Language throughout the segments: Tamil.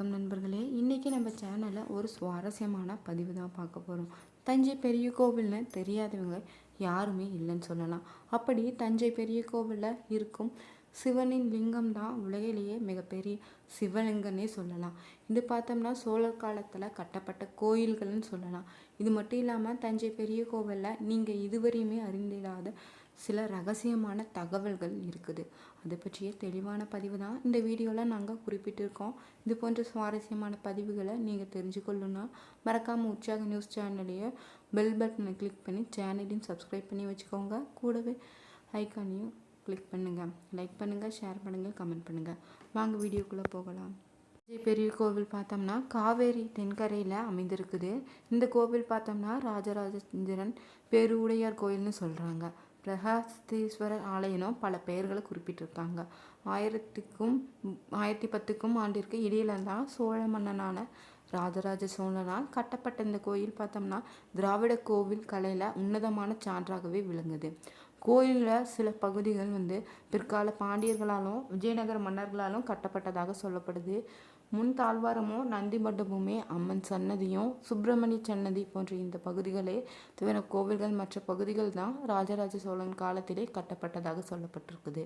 வணக்கம் நண்பர்களே. இன்றைக்கி நம்ம சேனலில் ஒரு சுவாரஸ்யமான பதிவு தான் பார்க்க போகிறோம். தஞ்சை பெரிய கோவில்னு தெரியாதவங்க யாருமே இல்லைன்னு சொல்லலாம். அப்படி தஞ்சை பெரிய கோவிலில் இருக்கும் சிவனின் லிங்கம் தான் உலகிலேயே மிகப்பெரிய சிவலிங்கன்னே சொல்லலாம். இது பார்த்தோம்னா சோழர் காலத்தில் கட்டப்பட்ட கோயில்கள்னு சொல்லலாம். இது மட்டும் இல்லாமல் தஞ்சை பெரிய கோவிலில் நீங்கள் இதுவரையுமே அறிந்திடாத சில ரகசியமான தகவல்கள் இருக்குது. அதை பற்றிய தெளிவான பதிவு தான் இந்த வீடியோவில் நாங்கள் குறிப்பிட்டிருக்கோம். இது போன்ற சுவாரஸ்யமான பதிவுகளை நீங்கள் தெரிஞ்சுக்கொள்ளணும்னா மறக்காமல் உற்சாக நியூஸ் சேனலையே பெல் பட்டனை கிளிக் பண்ணி சேனலையும் சப்ஸ்கிரைப் பண்ணி வச்சுக்கோங்க. கூடவே ஐக்கானையும் கிளிக் பண்ணுங்கள், லைக் பண்ணுங்கள், ஷேர் பண்ணுங்கள், கமெண்ட் பண்ணுங்கள். வாங்க வீடியோக்குள்ளே போகலாம். தஞ்சை பெரிய கோவில் பார்த்தோம்னா காவேரி தென்கரையில் அமைந்திருக்குது. இந்த கோவில் பார்த்தோம்னா ராஜராஜேந்திரன் பேருடையார் கோயில்னு சொல்கிறாங்க. பிரகஸ்தீஸ்வரர் ஆலயனும் பல பெயர்களை குறிப்பிட்டிருக்காங்க. 1010 ஆண்டிற்கு இடையில தான் சோழ மன்னனான ராஜராஜ சோழனால் கட்டப்பட்ட இந்த கோயில் பார்த்தோம்னா திராவிட கோவில் கலையில் உன்னதமான சான்றாகவே விளங்குது. கோயிலில் சில பகுதிகள் பிற்கால பாண்டியர்களாலும் விஜயநகர மன்னர்களாலும் கட்டப்பட்டதாக சொல்லப்படுது. முன் தாழ்வாரமும் நந்தி மண்டபமுமே அம்மன் சன்னதியும் சுப்பிரமணிய சன்னதி போன்ற இந்த பகுதிகளே தவிர கோவில்கள் மற்ற பகுதிகள் தான் ராஜராஜ சோழன் காலத்திலே கட்டப்பட்டதாக சொல்லப்பட்டிருக்குது.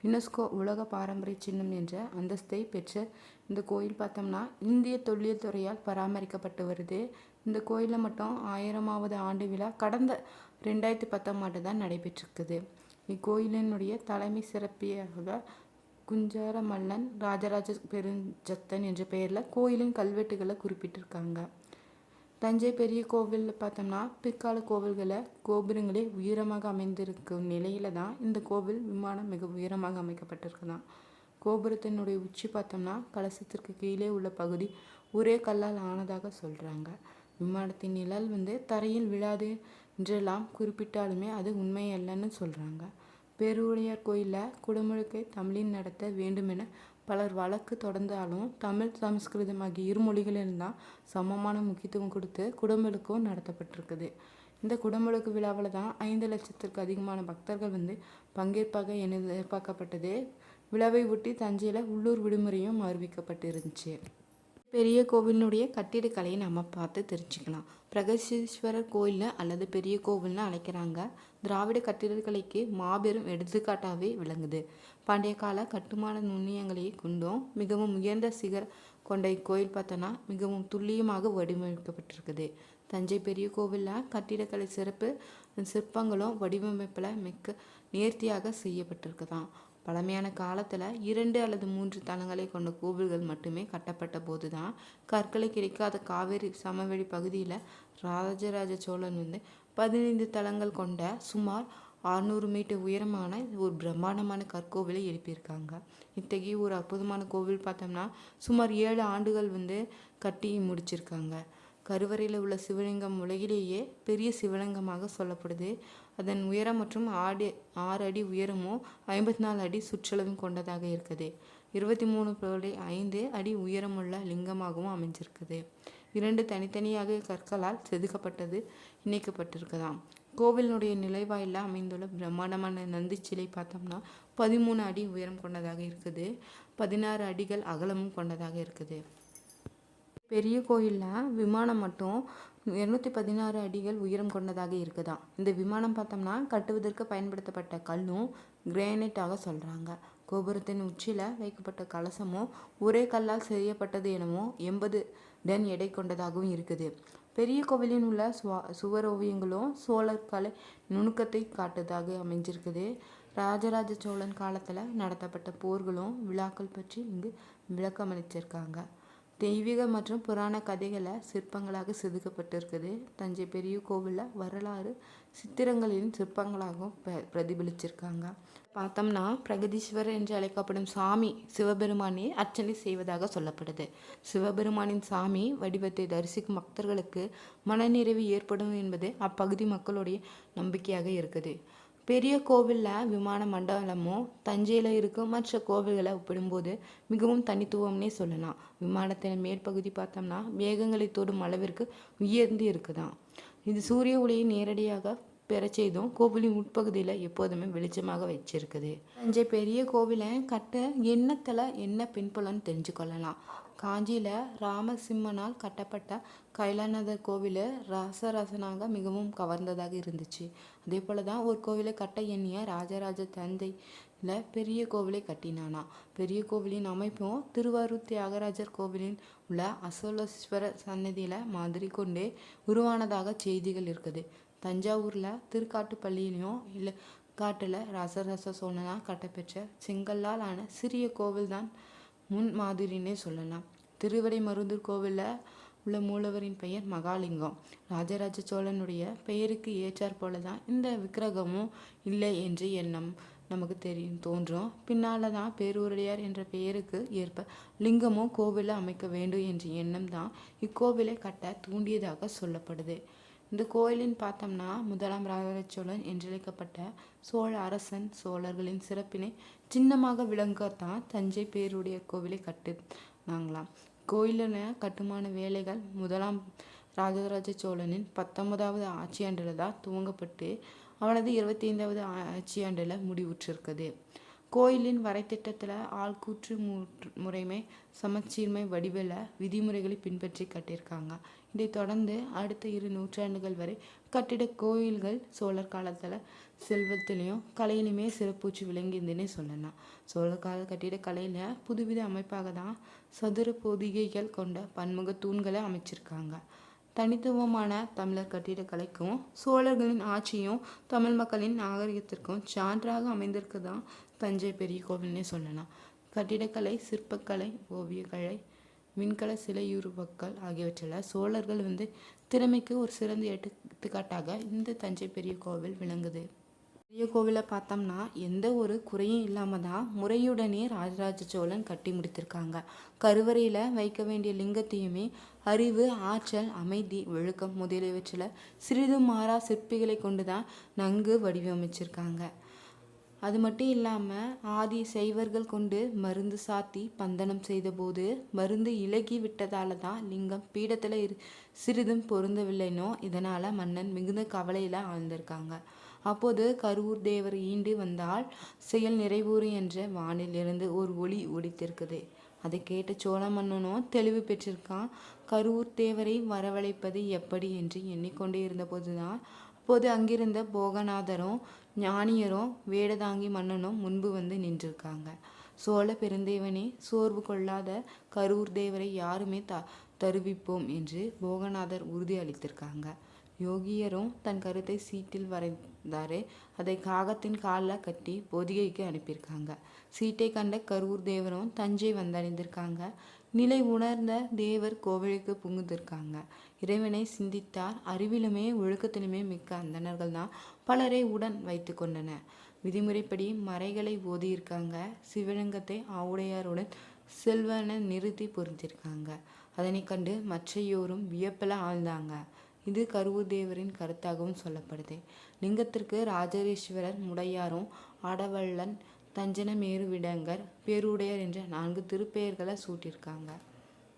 யுனெஸ்கோ உலக பாரம்பரிய சின்னம் என்ற அந்தஸ்தை பெற்ற இந்த கோயில் பார்த்தோம்னா இந்திய தொல்லியல் துறையால் பராமரிக்கப்பட்டு வருது. இந்த கோயிலில் மட்டும் 1000வது ஆண்டு விழா கடந்த 2010ஆம் ஆண்டு தான் நடைபெற்றிருக்குது. இக்கோயிலினுடைய தலைமை சிறப்பியாக குஞ்சார மல்லன் ராஜராஜ பெருஞ்சத்தன் என்ற பெயரில் கோயிலின் கல்வெட்டுகளை குறிப்பிட்டிருக்காங்க. தஞ்சை பெரிய கோவிலில் பார்த்தோம்னா பிற்கால கோவில்களை கோபுரங்களே உயரமாக அமைந்திருக்கும் நிலையில தான் இந்த கோவில் விமானம் மிக உயரமாக அமைக்கப்பட்டிருக்குதான். கோபுரத்தினுடைய உச்சி பார்த்தோம்னா கலசத்திற்கு கீழே உள்ள பகுதி ஒரே கல்லால் ஆனதாக சொல்கிறாங்க. விமானத்தின் நிழல் தரையில் விழாது என்றெல்லாம் குறிப்பிட்டாலுமே அது உண்மை அல்லன்னு சொல்கிறாங்க. பேருடையார் கோயிலில் குடமுழுக்கை தமிழில் நடத்த வேண்டுமென பலர் வழக்கு தொடர்ந்தாலும் தமிழ் சமஸ்கிருதம் ஆகிய இரு மொழிகளில்தான் சமமான முக்கியத்துவம் கொடுத்து குடமுழுக்கும் நடத்தப்பட்டிருக்குது. இந்த குடமுழுக்கு விழாவில் தான் 5 லட்சத்திற்கு அதிகமான பக்தர்கள் பங்கேற்பாக என எதிர்பார்க்கப்பட்டது. விழாவை ஒட்டி தஞ்சையில் உள்ளூர் விடுமுறையும் அறிவிக்கப்பட்டிருந்துச்சு. பெரிய கோவிலினுடைய கட்டிடக்கலையை நம்ம பார்த்து தெரிஞ்சுக்கலாம். பிரகதீஸ்வரர் கோயில் அல்லது பெரிய கோவில்னு அழைக்கிறாங்க. திராவிட கட்டிடக்கலைக்கு மாபெரும் எடுத்துக்காட்டாகவே விளங்குது. பண்டைய கால கட்டுமான நுண்ணியங்களை கொண்டும் மிகவும் உயர்ந்த சிகர கொண்ட இக்கோயில் பார்த்தோன்னா மிகவும் துல்லியமாக வடிவமைக்கப்பட்டிருக்குது. தஞ்சை பெரிய கோவிலில் கட்டிடக்கலை சிறப்பு சிற்பங்களும் வடிவமைப்பில் மிக்க நேர்த்தியாக செய்யப்பட்டிருக்குதான். பழமையான காலத்தில் 2 அல்லது 3 தளங்களை கொண்ட கோவில்கள் மட்டுமே கட்டப்பட்ட போது தான் கற்களை கிடைக்காத காவேரி சமவெளி பகுதியில் ராஜராஜ சோழன் 15 தளங்கள் கொண்ட சுமார் 600 மீட்டர் உயரமான ஒரு பிரம்மாண்டமான கற்கோவிலை எழுப்பியிருக்காங்க. இத்தகைய ஒரு அற்புதமான கோவில் பார்த்தோம்னா சுமார் 7 ஆண்டுகள் கட்டி முடிச்சிருக்காங்க. கருவறையில் உள்ள சிவலிங்கம் உலகிலேயே பெரிய சிவலிங்கமாக சொல்லப்படுது. அதன் உயரம் மற்றும் 6 அடி உயரமும் 54 அடி சுற்றளவும் கொண்டதாக இருக்குது. 23.5 அடி உயரமுள்ள லிங்கமாகவும் அமைஞ்சிருக்குது. 2 தனித்தனியாக கற்களால் செதுக்கப்பட்டது இணைக்கப்பட்டிருக்குதாம். கோவிலினுடைய நிலைவாயிலில் அமைந்துள்ள பிரம்மாண்டமான நந்தி சிலை பார்த்தோம்னா 13 அடி உயரம் கொண்டதாக இருக்குது. 16 அடிகள் அகலமும் கொண்டதாக இருக்குது. பெரிய கோயிலில் விமானம் மட்டும் 216 அடிகள் உயரம் கொண்டதாக இருக்குதாம். இந்த விமானம் பார்த்தோம்னா கட்டுவதற்கு பயன்படுத்தப்பட்ட கல்லும் கிரானைட்டாக சொல்கிறாங்க. கோபுரத்தின் உச்சியில் வைக்கப்பட்ட கலசமும் ஒரே கல்லால் செய்யப்பட்டது எனவும் 80 டன் எடை கொண்டதாகவும் இருக்குது. பெரிய கோவிலின் உள்ள சுவர் ஓவியங்களும் சோழர் கலை நுணுக்கத்தை காட்டுவதாக அமைஞ்சிருக்குது. ராஜராஜ சோழன் காலத்தில் நடத்தப்பட்ட போர்களும் விழாக்கள் பற்றி இங்கு விளக்கமளிச்சிருக்காங்க. தெய்வீக மற்றும் புராண கதைகளை சிற்பங்களாக செதுக்கப்பட்டிருக்குது. தஞ்சை பெரிய கோவிலில் வரலாறு சித்திரங்களின் சிற்பங்களாகவும் பிரதிபலிச்சிருக்காங்க. பார்த்தோம்னா பிரகதீஸ்வரர் என்று அழைக்கப்படும் சாமி சிவபெருமானே அர்ச்சனை செய்வதாக சொல்லப்படுது. சிவபெருமானின் சாமி வடிவத்தை தரிசிக்கும் பக்தர்களுக்கு மனநிறைவு ஏற்படும் என்பது அப்பகுதி மக்களுடைய நம்பிக்கையாக இருக்குது. பெரிய கோவிலில் விமான மண்டலமும் தஞ்சையில் இருக்கும் மற்ற கோவில்களை ஒப்பிடும்போது மிகவும் தனித்துவம்னே சொல்லலாம். விமானத்தின் மேற்பகுதி பார்த்தோம்னா மேகங்களை தொடும் அளவிற்கு உயர்ந்து இருக்குதான். இது சூரிய ஒளியை நேரடியாக பெற செய்தும் கோவிலின் உட்பகுதியில் எப்போதுமே வெளிச்சமாக வச்சிருக்குது. தஞ்சை பெரிய கோவிலை கட்ட என்ன பின்புலன்னு தெரிஞ்சுக்கொள்ளலாம். காஞ்சியில் ராமசிம்மனால் கட்டப்பட்ட கைலாநாதர் கோவில் ராசராசனாக மிகவும் கவர்ந்ததாக இருந்துச்சு. அதே போல தான் ஒரு கோவிலை கட்ட எண்ணிய ராஜராஜ தந்தையில் பெரிய கோவிலை கட்டினானா. பெரிய கோவிலின் அமைப்பும் திருவாரூர் தியாகராஜர் கோவிலின் உள்ள அசோலேஸ்வரர் சன்னதியில் மாதிரி கொண்டே உருவானதாக செய்திகள் இருக்குது. தஞ்சாவூரில் திருக்காட்டுப்பள்ளியிலையும் இல்லை காட்டில் ராசராச சோழனால் கட்டப்பெற்ற செங்கல்லால் ஆன சிறிய கோவில் தான் முன் மாதிரின்னே சொல்லலாம். திருவிடைமருதூர் கோவிலில் உள்ள மூலவரின் பெயர் மகாலிங்கம். ராஜராஜ சோழனுடைய பெயருக்கு ஏற்றாற் போல தான் இந்த விக்கிரகமும் இல்லை என்று எண்ணம் நமக்கு தோன்றும். பின்னால் தான் பேரூரடியார் என்ற பெயருக்கு ஏற்ப லிங்கமும் கோவிலில் அமைக்க வேண்டும் என்ற எண்ணம் தான் இக்கோவிலை கட்ட தூண்டியதாக சொல்லப்படுது. இந்த கோயிலின் பார்த்தோம்னா முதலாம் ராஜராஜ சோழன் என்றழைக்கப்பட்ட சோழ அரசன் சோழர்களின் சிறப்பினை சின்னமாக விளங்கத்தான் தஞ்சை பேருடைய கோவிலை கட்டுனாங்களாம். கோயிலின கட்டுமான வேலைகள் முதலாம் ராஜராஜ சோழனின் 19வது ஆட்சியாண்டில் தான் துவங்கப்பட்டு அவனது 25வது ஆட்சியாண்டில் முடிவுற்றிருக்குது. கோயிலின் வரைத்திட்டத்தில் ஆள்கூற்று முறைமை சமச்சீர்மை வடிவில் விதிமுறைகளை பின்பற்றி கட்டியிருக்காங்க. இதைத் தொடர்ந்து அடுத்த 2 நூற்றாண்டுகள் வரை கட்டிட கோயில்கள் சோழர் காலத்தில் செல்வத்திலையும் கலையிலுமே சிறப்பூச்சு விளங்கியதுன்னே சொல்லலாம். சோழர் கால கட்டிட கலையில் புதுவித அமைப்பாக தான் சதுர பொதிகைகள் கொண்ட பன்முக தூண்களை அமைச்சிருக்காங்க. தனித்துவமான தமிழர் கட்டிடக்கலைக்கும் சோழர்களின் ஆட்சியும் தமிழ் மக்களின் நாகரிகத்திற்கும் சான்றாக அமைந்திருக்கு தான் தஞ்சை பெரிய கோவில்னே சொல்லலாம். கட்டிடக்கலை, சிற்பக்கலை, ஓவியக்கலை, மின்கல சிலையுருவக்கல் ஆகியவற்றில் சோழர்கள் திறமைக்கு ஒரு சிறந்த எடுத்துக்காட்டாக இந்த தஞ்சை பெரிய கோவில் விளங்குது. பெரிய கோவிலை பார்த்தோம்னா எந்த ஒரு குறையும் இல்லாமல் தான் முறையுடனே ராஜராஜ சோழன் கட்டி முடித்திருக்காங்க. கருவறையில் வைக்க வேண்டிய லிங்கத்தையுமே அறிவு, ஆற்றல், அமைதி, ஒழுக்கம் முதலியவற்றில் சிறிதும் மாறா சிற்பிகளை கொண்டு தான் நன்கு வடிவமைச்சிருக்காங்க. அது மட்டும் இல்லாமல் ஆதி சைவர்கள் கொண்டு மருந்து சாத்தி பந்தனம் செய்தபோது மருந்து இலகி விட்டதால தான் லிங்கம் பீடத்தில் சிறிதும் பொருந்தவில்லைனோ இதனால் மன்னன் மிகுந்த கவலையில் ஆழ்ந்திருக்காங்க. அப்போது கருவூர் தேவர் ஈண்டு வந்தால் செயல் நிறைவுறு என்ற வானில் இருந்து ஒரு ஒளி ஒடித்திருக்குது. அதை கேட்ட சோழ மன்னனும் தெளிவு பெற்றிருக்கான். கருவூர் தேவரை வரவழைப்பது எப்படி என்று எண்ணிக்கொண்டே இருந்தபோது தான் அப்போது அங்கிருந்த போகநாதரும் ஞானியரும் வேடதாங்கி மன்னனும் முன்பு நின்றிருக்காங்க. சோழ பெருந்தேவனே சோர்வு கொள்ளாத கருவூர் தேவரை யாருமே தருவிப்போம் என்று போகநாதர் உறுதி அளித்திருக்காங்க. யோகியரும் தன் கருத்தை சீட்டில் வரைந்தாரு. அதை காகத்தின் காலில் கட்டி பொதிகைக்கு அனுப்பியிருக்காங்க. சீட்டை கண்ட கருவூர் தேவரும் தஞ்சை வந்தடைந்திருக்காங்க. நிலை உணர்ந்த தேவர் கோவிலுக்கு புகுந்திருக்காங்க. இறைவனை சிந்தித்தார். அறிவிலுமே ஒழுக்கத்திலுமே மிக்க அந்தணர்கள் தான் பலரை உடன் வைத்து கொண்டன. விதிமுறைப்படி மறைகளை ஓதியிருக்காங்க. சிவலிங்கத்தை ஆவுடையாருடன் செல்வன நிறுத்தி பொருத்திருக்காங்க. அதனை கண்டு மற்றையோரும் வியப்பில் ஆழ்ந்தாங்க. இது கருவூர் தேவரின் கருத்தாகவும் சொல்லப்படுது. லிங்கத்திற்கு ராஜராஜேஸ்வரர், முடையாரும், ஆடவள்ளன், தஞ்சனமேருவிடங்கர், பேருடையார் என்ற 4 திருப்பெயர்களை சூட்டியிருக்காங்க.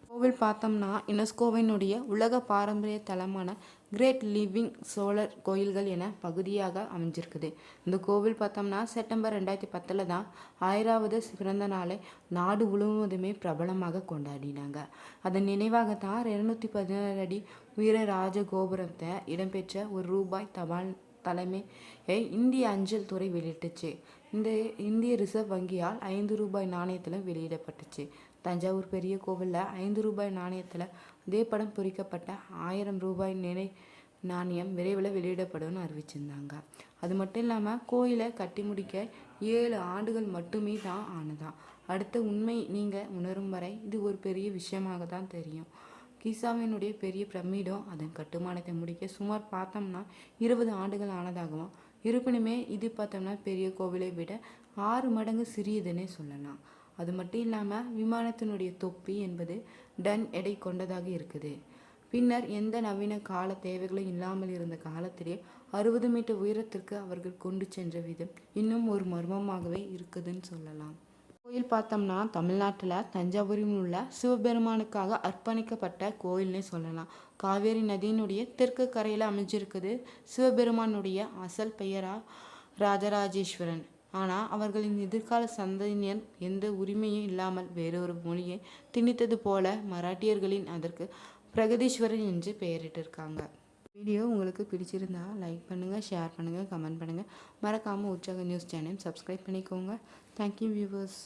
கோவில் பார்த்தோம்னா யுனெஸ்கோவினுடைய உலக பாரம்பரிய தலமான கிரேட் லிவிங் சோழர் கோயில்கள் என பகுதியாக அமைஞ்சிருக்குது. இந்த கோவில் பார்த்தோம்னா செப்டம்பர் 2010 தான் 1000வது பிறந்த நாளை நாடு முழுவதுமே பிரபலமாக கொண்டாடினாங்க. அதன் நினைவாக தான் 216 அடி உயர ராஜகோபுரத்தை இடம்பெற்ற ஒரு ரூபாய் தபால் தலைமையை இந்திய அஞ்சல் துறை வெளியிட்டுச்சு. இந்த இந்திய ரிசர்வ் வங்கியால் 5 ரூபாய் நாணயத்திலும் வெளியிடப்பட்டுச்சு. தஞ்சாவூர் பெரிய கோவிலில் 5 ரூபாய் நாணயத்தில் அதே படம் பொறிக்கப்பட்ட 1000 ரூபாய் நினை நாணயம் விரைவில் வெளியிடப்படும்னு அறிவிச்சிருந்தாங்க. அது மட்டும் இல்லாமல் கோயிலை கட்டி முடிக்க 7 ஆண்டுகள் மட்டுமே தான் ஆனதான். அடுத்த உண்மை நீங்கள் உணரும் வரை இது ஒரு பெரிய விஷயமாக தான் தெரியும். கிசாவினுடைய பெரிய பிரமிடும் அதன் கட்டுமானத்தை முடிக்க சுமார் பார்த்தோம்னா 20 ஆண்டுகள் ஆனதாகவும், இருப்பினுமே இது பார்த்தோம்னா பெரிய கோவிலை விட 6 மடங்கு சிறியதுன்னே சொல்லலாம். அது மட்டும் இல்லாமல் விமானத்தினுடைய தொப்பி என்பது டன் எடை கொண்டதாக இருக்குது. பின்னர் எந்த நவீன கால தேவைகளும் இல்லாமல் இருந்த காலத்திலே 60 மீட்டர் உயரத்திற்கு அவர்கள் கொண்டு சென்ற விதம் இன்னும் ஒரு மர்மமாகவே இருக்குதுன்னு சொல்லலாம். கோயில் பார்த்தோம்னா தமிழ்நாட்டில் தஞ்சாவூரில் உள்ள சிவபெருமானுக்காக அர்ப்பணிக்கப்பட்ட கோயில்னே சொல்லலாம். காவேரி நதியினுடைய தெற்கு கரையில் அமைஞ்சிருக்குது. சிவபெருமானுடைய அசல் பெயரா ராஜராஜேஸ்வரன். ஆனால் அவர்களின் எதிர்கால சந்ததியினர் எந்த உரிமையும் இல்லாமல் வேறொரு மொழியை திணித்தது போல மராட்டியர்களின் அதற்கு பிரகதீஸ்வரன் என்று பெயரிட்டிருக்காங்க. வீடியோ உங்களுக்கு பிடிச்சிருந்தா லைக் பண்ணுங்கள், ஷேர் பண்ணுங்கள், கமெண்ட் பண்ணுங்கள். மறக்காமல் உற்சாக நியூஸ் சேனல் சப்ஸ்கிரைப் பண்ணிக்கோங்க. Thank you viewers.